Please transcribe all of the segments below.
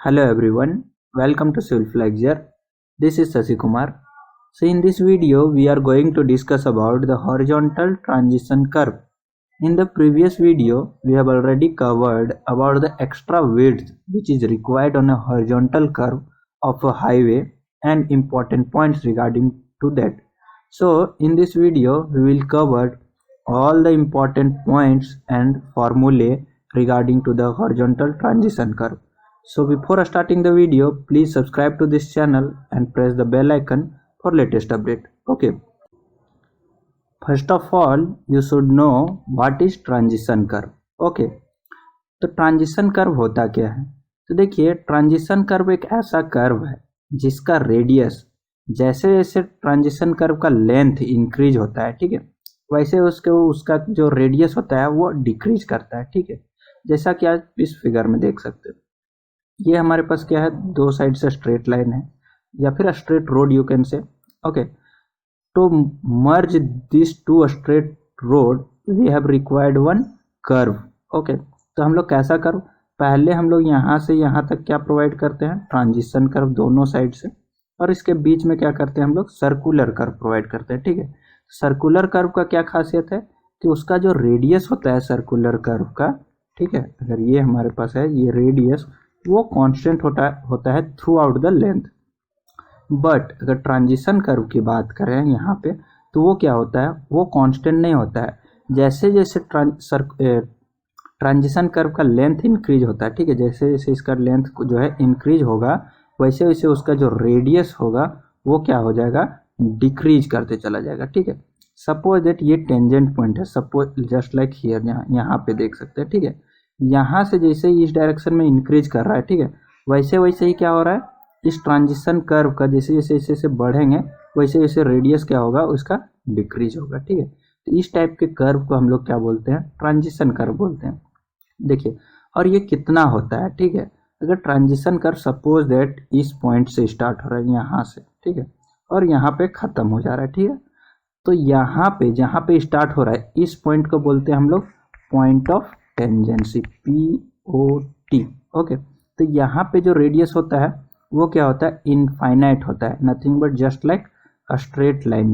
Hello everyone, welcome to Self Lecture. This is Sasi Kumar. So in this video we are going to discuss about the horizontal transition curve. In the previous video we have already covered about the extra width which is required on a horizontal curve of a highway and important points regarding to that. So in this video we will cover all the important points and formulae regarding to the horizontal transition curve. So before starting the video, please subscribe to this channel and press the bell icon for latest update. Okay. First of all, you should know what is transition curve. Okay. तो transition curve होता क्या है? तो देखिए transition curve एक ऐसा curve है जिसका रेडियस जैसे जैसे ट्रांजिशन कर्व का लेंथ इंक्रीज होता है, ठीक है, वैसे उसका जो रेडियस होता है वो डिक्रीज करता है, ठीक है, जैसा कि आप इस फिगर में देख सकते हो। ये हमारे पास क्या है, दो साइड से स्ट्रेट लाइन है या फिर straight road you can say. Okay, to merge this two straight road we have required one curve. Okay, तो हम लोग कैसा कर्व, पहले हम लोग यहाँ से यहाँ तक क्या प्रोवाइड करते हैं, ट्रांजिशन कर्व दोनों साइड से, और इसके बीच में क्या करते हैं हम लोग, सर्कुलर कर्व प्रोवाइड करते हैं, ठीक है। सर्कुलर कर्व का क्या खासियत है कि उसका जो रेडियस होता है सर्कुलर कर्व का, ठीक है, अगर ये हमारे पास है ये रेडियस वो कांस्टेंट होता है through out the length. But अगर ट्रांजिशन कर्व की बात करें यहाँ पे तो वो क्या होता है, वो कांस्टेंट नहीं होता है। जैसे जैसे ट्रांजिशन कर्व का लेंथ इंक्रीज होता है, ठीक है, जैसे जैसे इसका लेंथ जो है इंक्रीज होगा वैसे वैसे उसका जो रेडियस होगा वो क्या हो जाएगा, डिक्रीज करते चला जाएगा, ठीक है। सपोज दैट ये टेंजेंट पॉइंट है, सपोज जस्ट लाइक हियर, यहाँ पे देख सकते हैं, ठीक है, यहाँ से जैसे इस डायरेक्शन में इंक्रीज कर रहा है, ठीक है, वैसे वैसे ही क्या हो रहा है, इस ट्रांजिशन कर्व का जैसे जैसे जैसे बढ़ेंगे वैसे वैसे रेडियस क्या होगा, उसका डिक्रीज होगा, ठीक है। तो इस टाइप के कर्व को हम लोग क्या बोलते हैं, ट्रांजिशन कर्व बोलते हैं। देखिए, और ये कितना होता है, ठीक है, अगर ट्रांजिशन कर्व सपोज दैट इस पॉइंट से स्टार्ट हो रहा है यहाँ से, ठीक है, और यहाँ पे खत्म हो जा रहा है, ठीक है, तो यहाँ पे जहाँ पे स्टार्ट हो रहा है इस पॉइंट को बोलते हैं हम लोग point of tangency, POT। Okay, तो यहाँ पे जो रेडियस होता है वो क्या होता है, इनफाइनाइट होता है, nothing but just like a straight line.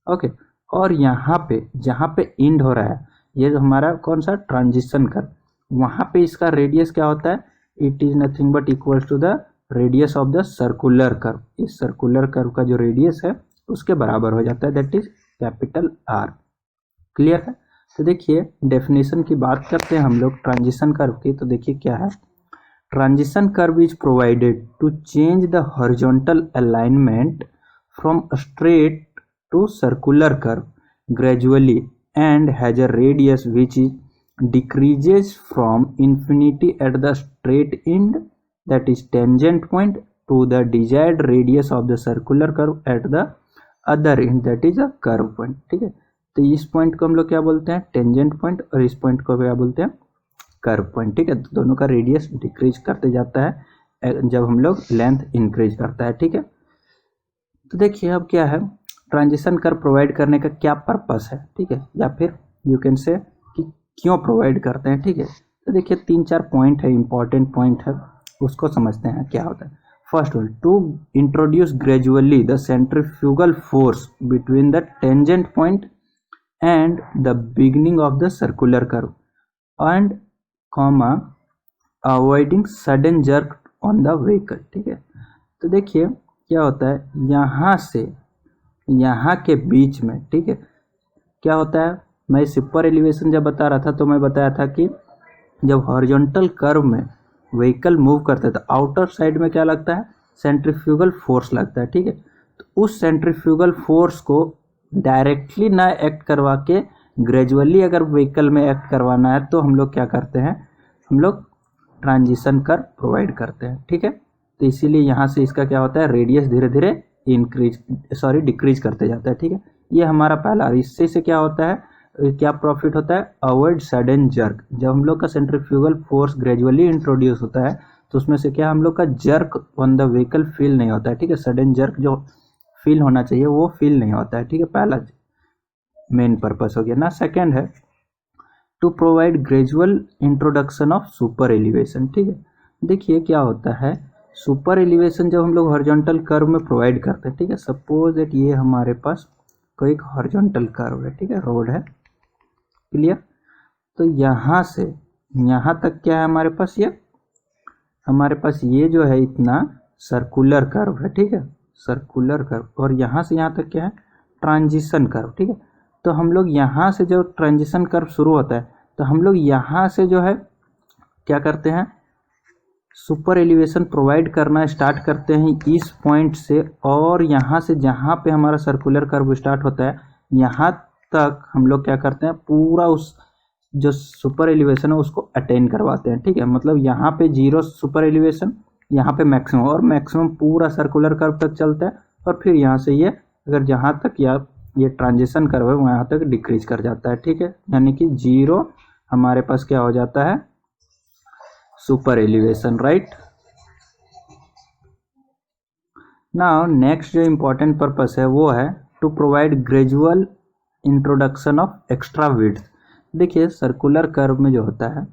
Okay, और यहाँ पे जहाँ पे एंड हो रहा है ये जो हमारा कौन सा ट्रांजिशन कर्व, वहाँ पे इसका रेडियस क्या होता है, it is nothing but equal to the radius of the circular curve. इस सर्कुलर कर्व का जो रेडियस है उसके बराबर हो जाता है, that is capital R। Clear है? तो देखिए डेफिनेशन की बात करते हैं हम लोग ट्रांजिशन कर्व की, तो देखिए क्या है, transition curve is provided to change the horizontal alignment from straight to circular curve gradually and has a radius which is decreases from infinity at the straight end, that is tangent point, to the desired radius of the circular curve at the other end, that is a curve point, ठीक है। तो इस point को हम लोग क्या बोलते हैं, टेंजेंट पॉइंट, और इस पॉइंट को क्या बोलते हैं, कर्व पॉइंट, ठीक है। तो दोनों का रेडियस डिक्रीज करते जाता है जब हम लोग लेंथ इंक्रीज करता है, ठीक है। तो देखिए अब क्या है, ट्रांजिशन कर्व प्रोवाइड करने का क्या पर्पस है, ठीक है, या फिर यू कैन से क्यों प्रोवाइड करते हैं, ठीक है। तो देखिए तीन चार पॉइंट है, इंपॉर्टेंट पॉइंट है, उसको समझते हैं क्या होता है। First one, to introduce gradually the centrifugal force between the tangent point and the beginning of the circular curve and comma avoiding sudden jerk on the vehicle, ठीक है। तो देखिए क्या होता है, यहाँ से यहाँ के बीच में, ठीक है, क्या होता है, मैं सुपर एलिवेशन जब बता रहा था तो मैं बताया था कि जब हॉरिजॉन्टल कर्व में व्हीकल मूव करता है तो आउटर साइड में क्या लगता है, सेंट्रीफ्यूगल फोर्स लगता है, ठीक है। तो उस सेंट्रीफ्यूगल फोर्स को डायरेक्टली ना एक्ट करवा के ग्रेजुअली अगर व्हीकल में एक्ट करवाना है तो हम लोग क्या करते हैं, हम लोग ट्रांजिशन कर्व प्रोवाइड करते हैं, ठीक है। तो इसीलिए यहाँ से इसका क्या होता है, रेडियस धीरे धीरे डिक्रीज करते जाता है, ठीक है। ये हमारा पहला, इससे से क्या होता है, क्या प्रॉफिट होता है, अवॉइड सडन जर्क। जब हम लोग का सेंट्रीफ्यूगल फोर्स ग्रेजुअली इंट्रोड्यूस होता है तो उसमें से क्या हम लोग का jerk on the vehicle feel नहीं होता है, ठीक है, सडन जर्क जो फील होना चाहिए वो फील नहीं होता है, ठीक है, पहला मेन पर्पस हो गया ना। सेकेंड है to provide gradual introduction of super elevation, ठीक है। देखिए क्या होता है, सुपर एलिवेशन जब हम लोग हॉरिजॉन्टल कर्व में प्रोवाइड करते हैं, ठीक है, सपोज दैट ये हमारे पास कोई एक हॉरिजॉन्टल कर्व है, ठीक है, रोड है, क्लियर। तो यहाँ से यहाँ तक क्या है हमारे पास, ये हमारे पास ये जो है इतना सर्कुलर कर्व है, ठीक है, सर्कुलर कर्व, और यहाँ से यहाँ तक क्या है, ट्रांजिशन कर्व, ठीक है। तो हम लोग यहाँ से जो ट्रांजिशन कर्व शुरू होता है, तो हम लोग यहाँ से जो है क्या करते हैं, सुपर एलिवेशन प्रोवाइड करना स्टार्ट करते हैं इस पॉइंट से, और यहाँ से जहाँ पे हमारा सर्कुलर कर्व स्टार्ट होता है यहाँ तक हम लोग क्या करते हैं, पूरा उस जो सुपर एलिवेशन है उसको अटेन करवाते हैं, ठीक है। मतलब यहाँ पे 0 सुपर एलिवेशन, यहाँ पे मैक्सिमम, और मैक्सिमम पूरा सर्कुलर कर्व तक चलता है, और फिर यहाँ से ये अगर जहाँ तक ये ट्रांजिशन कर्व है वहाँ तक डिक्रीज कर जाता है, ठीक है। यानी कि 0 हमारे पास क्या हो जाता है, super elevation, right. Now next जो इम्पोर्टेंट पर्पस है वो है to provide gradual introduction of extra width. देखिए सर्कुलर कर्व में जो होता है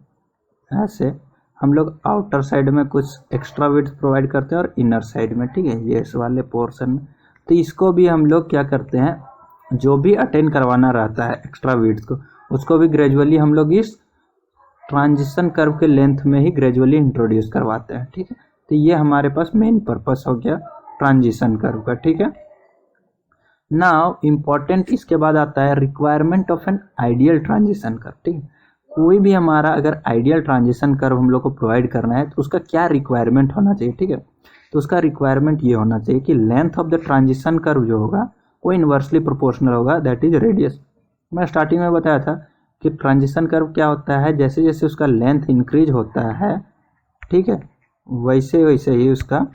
ऐसे हम लोग आउटर साइड में कुछ एक्स्ट्रा विड्थ प्रोवाइड करते हैं और इनर साइड में, ठीक है, ये इस वाले पोर्शन में। तो इसको भी हम लोग क्या करते हैं, जो भी अटेन करवाना रहता है एक्स्ट्रा विड्थ को, उसको भी ग्रेजुअली हम लोग इस ट्रांजिशन कर्व के लेंथ में ही ग्रेजुअली इंट्रोड्यूस करवाते हैं, ठीक है। तो ये हमारे पास मेन पर्पस हो गया ट्रांजिशन कर्व का, ठीक है। नाउ इम्पॉर्टेंट इसके बाद आता है requirement of an ideal transition curve, ठीक है। कोई भी हमारा अगर आइडियल ट्रांजिशन कर्व हम लोग को प्रोवाइड करना है तो उसका क्या रिक्वायरमेंट होना चाहिए, ठीक है। तो उसका रिक्वायरमेंट ये होना चाहिए कि length of the transition curve जो होगा वो इन्वर्सली प्रोपोर्शनल होगा, दैट इज रेडियस। मैं स्टार्टिंग में बताया था कि ट्रांजिशन कर्व क्या होता है, जैसे जैसे उसका लेंथ इंक्रीज होता है, ठीक है, वैसे वैसे ही उसका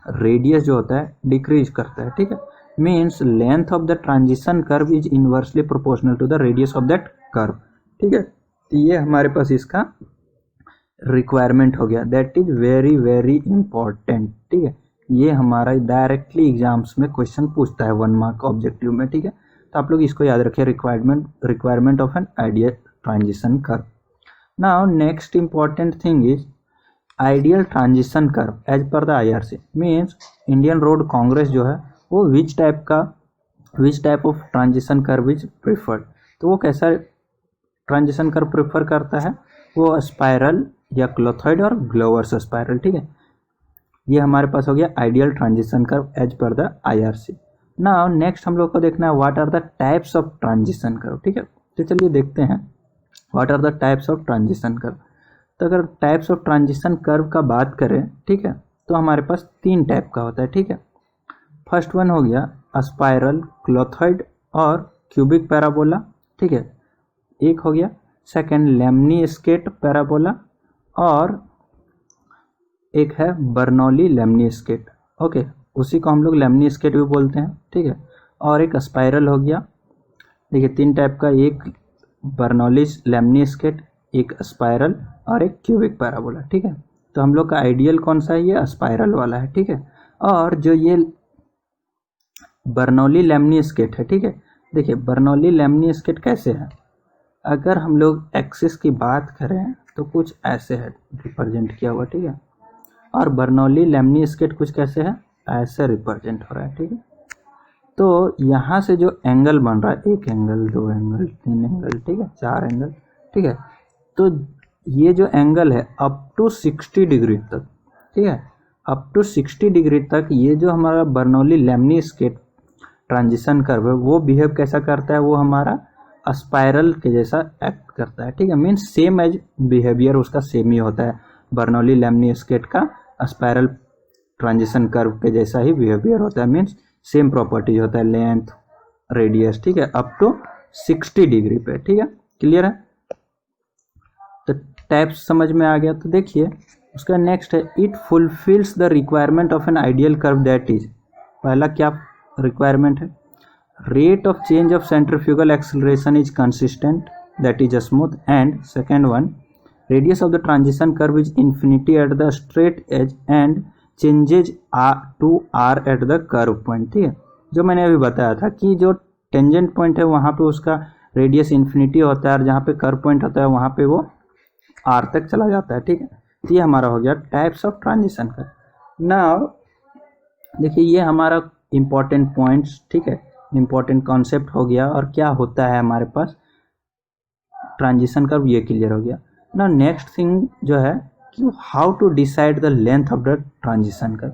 रेडियस जो होता है डिक्रीज करता है, ठीक है। Means length of the transition curve is inversely proportional to the radius of that curve, ठीक है। तो ये हमारे पास इसका रिक्वायरमेंट हो गया, that is very very important, ठीक है। ये हमारा डायरेक्टली एग्जाम्स में क्वेश्चन पूछता है 1 मार्क ऑब्जेक्टिव में, ठीक है। तो आप लोग इसको याद रखिए, requirement of an ideal transition curve. Now next important thing is ideal transition curve as per the IRC, means Indian Road Congress जो है वो which type of transition curve is preferred. तो वो कैसा ट्रांजिशन कर्व प्रेफर करता है, वो spiral या क्लोथॉइड और ग्लोवर्स स्पाइरल, ठीक है। ये हमारे पास हो गया ideal transition curve as per the IRC। Now next हम लोग को देखना है what are the types of transition curve, ठीक है। तो चलिए देखते हैं what are the types of transition curve. तो अगर टाइप्स ऑफ ट्रांजिशन कर्व का बात करें, ठीक है, तो हमारे पास 3 टाइप का होता है, ठीक है। फर्स्ट वन हो गया स्पाइरल, क्लोथॉइड और क्यूबिक पैराबोला, ठीक है। एक हो गया सेकेंड लेमनी स्केट पैराबोला, और एक है बर्नौली लेमनी स्केट, ओके, उसी को हम लोग लेमनी स्केट भी बोलते हैं, ठीक है। और एक स्पाइरल हो गया, देखिए 3 टाइप का, एक बर्नौली लेमनी स्केट, एक स्पाइरल और एक क्यूबिक पैराबोला, ठीक है। तो हम लोग का आइडियल कौन सा है, ये स्पाइरल वाला है, ठीक है। और जो ये बर्नौली लेमनी स्केट है, ठीक है, देखिए बर्नौली लेमनी स्केट कैसे है, अगर हम लोग एक्सिस की बात करें तो कुछ ऐसे है रिप्रेजेंट किया हुआ, ठीक है। और बर्नौली लेमनी स्केट कुछ कैसे है, ऐसे रिप्रेजेंट हो रहा है, ठीक है। तो यहाँ से जो एंगल बन रहा है, 1 एंगल, 2 एंगल, 3 एंगल, ठीक है, 4 एंगल, ठीक है। तो ये जो एंगल है अप टू 60 डिग्री तक, ठीक है, अप टू 60 डिग्री तक ये जो हमारा Bernoulli lemniscate transition curve है वो बिहेव कैसा करता है, वो हमारा स्पाइरल के जैसा एक्ट करता है, ठीक है। मीन्स सेम एज बिहेवियर उसका सेम ही होता है, बर्नौली लेमनी स्केट का स्पाइरल ट्रांजिशन कर्व के जैसा ही बिहेवियर होता है, मीन्स सेम प्रॉपर्टीज होता है, लेंथ, रेडियस, ठीक है, अप टू 60 डिग्री पे, ठीक है, क्लियर है। तो टाइप्स समझ में आ गया। तो देखिए उसका नेक्स्ट है it fulfills the requirement of an ideal curve, that is, पहला क्या रिक्वायरमेंट है, rate of change of centrifugal acceleration is consistent, that is smooth, and second one radius of the transition curve is infinity at the straight edge and changes to R at the curve point, ठीक है। जो मैंने अभी बताया था कि जो tangent point है वहाँ पे उसका रेडियस इन्फिनिटी होता है और जहाँ पे कर्व पॉइंट होता है वहाँ पे वो आर तक चला जाता है, ठीक है। तो ये हमारा हो गया types of transition curve. Now देखिए ये हमारा इम्पोर्टेंट पॉइंट्स, ठीक है, इम्पोर्टेंट कॉन्सेप्ट हो गया और क्या होता है हमारे पास ट्रांजिशन कर्व, ये क्लियर हो गया। नाउ नेक्स्ट थिंग जो है कि how to decide the length of the transition curve.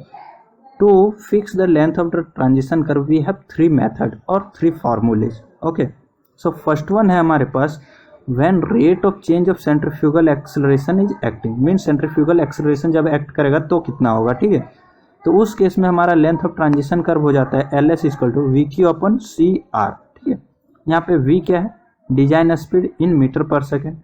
To fix the length of the transition curve we have 3 method और 3 formulae. Okay, so first one है हमारे पास when rate of change of centrifugal acceleration is acting, mean centrifugal acceleration जब act करेगा तो कितना होगा, ठीक है। तो उस केस में हमारा लेंथ ऑफ ट्रांजिशन कर्व हो जाता है L S equal to V cube upon C R, ठीक है। यहाँ पे वी क्या है, design speed in metre per second,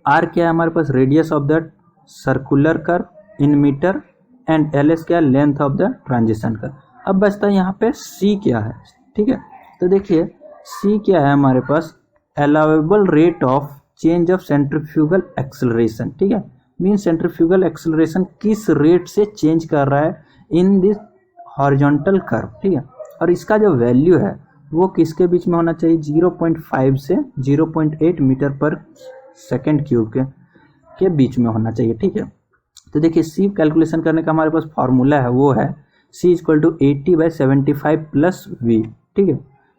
R क्या है हमारे पास, radius of the circular curve in metre, and L S क्या है, length of the transition curve. अब बचता है यहाँ पे सी क्या है, ठीक है। तो देखिए सी क्या है हमारे पास, allowable rate of change of centrifugal acceleration, ठीक है, मीन सेंट्रीफ्यूगल एक्सेलरेशन किस रेट से चेंज कर रहा है इन दिस हॉरिजॉन्टल कर्व, ठीक है। और इसका जो वैल्यू है वो किसके बीच में होना चाहिए, 0.5 से 0.8 मीटर पर सेकेंड क्यूब के बीच में होना चाहिए, ठीक है। तो देखिए सी कैलकुलेशन करने का हमारे पास फॉर्मूला है, वो है सी इक्वल टू 80/75 प्लस वी, ठीक है।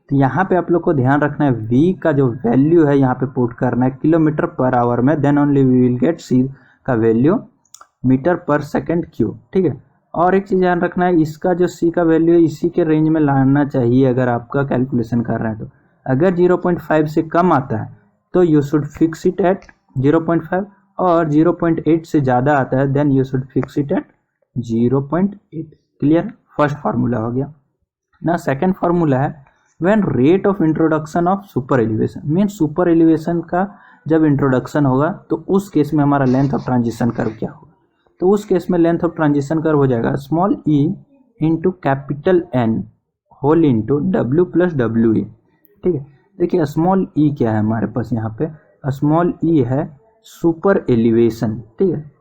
तो यहाँ पे आप लोग को ध्यान रखना है v का जो वैल्यू है यहाँ पे पुट करना है किलोमीटर पर आवर में, then only we will get c का value metre per second cube, ठीक है। और एक चीज़ ध्यान रखना है, इसका जो c का वैल्यू है इसी के रेंज में लाना चाहिए अगर आपका कैलकुलेशन कर रहे हैं तो। अगर 0.5 से कम आता है तो you should fix it at 0.5, और 0.8 से ज़्यादा आता है then you should fix it at 0.8। Clear, first formula हो गया ना। सेकेंड फार्मूला है when rate of introduction of super elevation, mean super elevation का जब इंट्रोडक्शन होगा तो उस केस में हमारा लेंथ ऑफ ट्रांजिशन कर्व क्या होगा। तो उस केस में लेंथ ऑफ ट्रांजिशन कर्व हो जाएगा small e into capital N whole into W plus W e, ठीक है। देखिए स्मॉल ई क्या है हमारे पास, यहाँ पे स्मॉल ई है सुपर एलिवेशन, ठीक है,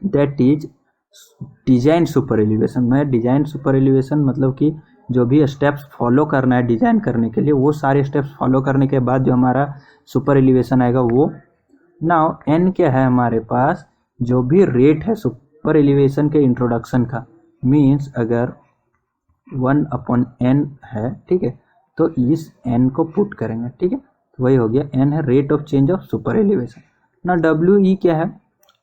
that is design super elevation. मैं डिजाइन सुपर एलिवेशन मतलब कि जो भी स्टेप्स फॉलो करना है डिजाइन करने के लिए, वो सारे स्टेप्स फॉलो करने के बाद जो हमारा सुपर एलिवेशन आएगा वो। नाउ एन क्या है हमारे पास, जो भी रेट है सुपर एलिवेशन के इंट्रोडक्शन का, मीन्स अगर 1/n है, ठीक है, तो इस n को पुट करेंगे, ठीक है, तो वही हो गया n है rate of change of super elevation. ना डब्ल्यू ई क्या है,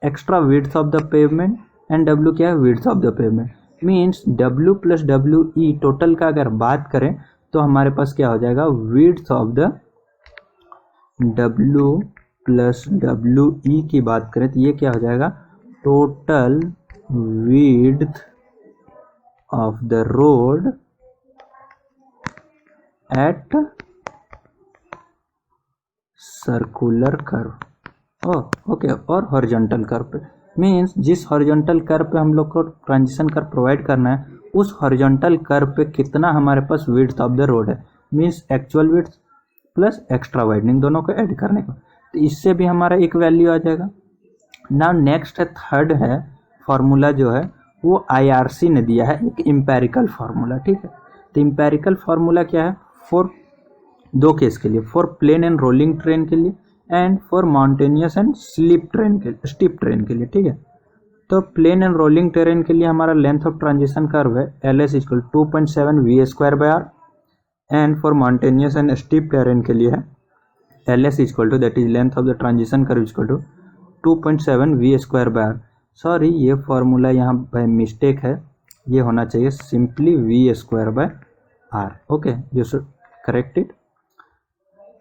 extra width of the pavement, and W क्या है, width of the pavement, means W plus W E total का अगर बात करें तो हमारे पास क्या हो जाएगा, width of the W plus W e की बात करें तो ये क्या हो जाएगा, total width of the road at circular curve, okay, और हॉरिजॉन्टल कर्व पे, मीन्स जिस हॉरिजॉन्टल कर्व पे हम लोग को ट्रांजिशन कर्व प्रोवाइड करना है उस हॉरिजॉन्टल कर्व पे कितना हमारे पास विड्थ ऑफ द रोड है, means actual width plus extra widening दोनों को ऐड करने को, तो इससे भी हमारा एक वैल्यू आ जाएगा। नाउ नेक्स्ट है थर्ड है फॉर्मूला जो है वो IRC ने दिया है, एक इम्पेरिकल फार्मूला, ठीक है। तो इम्पेरिकल फार्मूला क्या है, फॉर दो केस के लिए, for plain and rolling terrain के लिए and for mountainous and steep terrain के लिए, ठीक है। तो प्लेन एंड रोलिंग टेरेन के लिए हमारा लेंथ ऑफ ट्रांजिशन कर्व है LS equal 2.7 VA² and for mountainous and steep terrain के लिए है LS equal to that is length of the transition curve equal to 2.7 VA²। Sorry ये formula यहाँ by mistake है, ये होना चाहिए simply VA²/R, okay, you should correct it.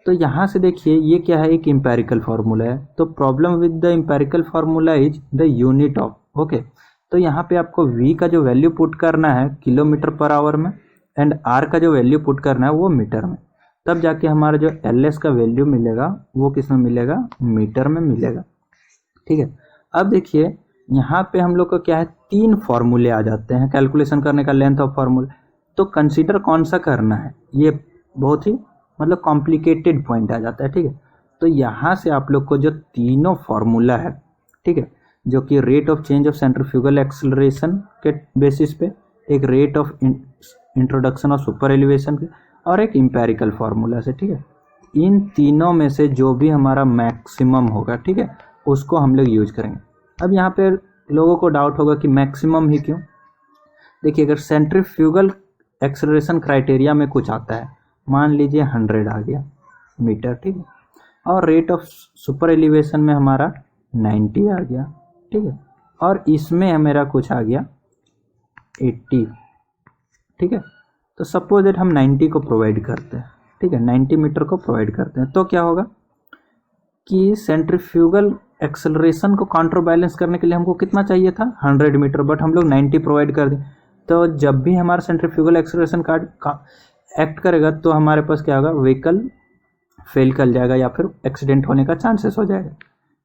तो यहाँ से देखिए ये क्या है, एक इम्पेरिकल फार्मूला है, तो problem with the empirical formula is the unit of, okay. तो यहाँ पे आपको v का जो वैल्यू पुट करना है किलोमीटर पर आवर में एंड r का जो वैल्यू पुट करना है वो मीटर में, तब जाके हमारा जो LS का वैल्यू मिलेगा वो किस में मिलेगा, मीटर में मिलेगा, ठीक है। अब देखिए यहाँ पे हम लोग को क्या है, 3 फॉर्मूले आ जाते हैं कैलकुलेशन करने का लेंथ ऑफ फार्मूला, तो कंसीडर कौन सा करना है, ये बहुत ही मतलब कॉम्प्लिकेटेड पॉइंट आ जाता है, ठीक है। तो यहाँ से आप लोग को जो तीनों फार्मूला है, ठीक है, जो कि rate of change of centrifugal acceleration के बेसिस पे, एक rate of introduction of super elevation के, और एक इम्पेरिकल फार्मूला से, ठीक है, इन तीनों में से जो भी हमारा मैक्सिमम होगा, ठीक है, उसको हम लोग यूज करेंगे। अब यहाँ पे लोगों को डाउट होगा कि मैक्सिमम ही क्यों। देखिए अगर सेंट्रीफ्यूगल एक्सेलरेशन क्राइटेरिया में कुछ आता है, मान लीजिए 100 आ गया मीटर, ठीक है, और रेट ऑफ सुपर एलिवेशन में हमारा 90 आ गया, ठीक है, और इसमें मेरा कुछ आ गया 80, ठीक है, तो सपोज दैट हम 90 को प्रोवाइड करते हैं, ठीक है, 90 मीटर को प्रोवाइड करते हैं, तो क्या होगा कि सेंट्रीफ्यूगल एक्सेलरेशन को काउंटर बैलेंस करने के लिए हमको कितना चाहिए था 100 मीटर, बट हम लोग 90 प्रोवाइड कर दें, तो जब भी हमारा सेंट्रीफ्यूगल एक्सेलरेशन का एक्ट करेगा तो हमारे पास क्या होगा, व्हीकल फेल कर जाएगा या फिर एक्सीडेंट होने का चांसेस हो जाएगा।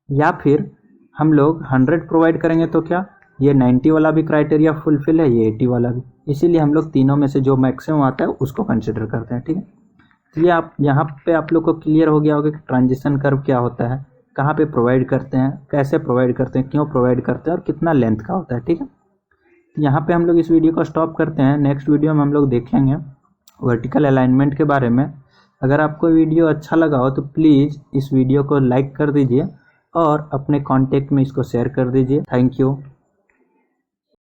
या फिर हम लोग 100 प्रोवाइड करेंगे तो क्या ये 90 वाला भी क्राइटेरिया फुलफिल है, ये 80 वाला भी, इसीलिए हम लोग तीनों में से जो मैक्सिमम आता है उसको कंसिडर करते हैं, ठीक है। तो ये आप यहाँ पे आप लोग को क्लियर हो गया होगा कि ट्रांजिशन कर्व क्या होता है, कहाँ पे प्रोवाइड करते हैं, कैसे प्रोवाइड करते हैं, क्यों प्रोवाइड करते हैं और कितना लेंथ का होता है, ठीक है। यहाँ पे हम लोग इस वीडियो को स्टॉप करते हैं। नेक्स्ट वीडियो में हम लोग देखेंगे वर्टिकल अलाइनमेंट के बारे में। अगर आपको वीडियो अच्छा लगा हो तो प्लीज़ इस वीडियो को लाइक कर दीजिए और अपने कॉन्टेक्ट में इसको शेयर कर दीजिए। Thank you.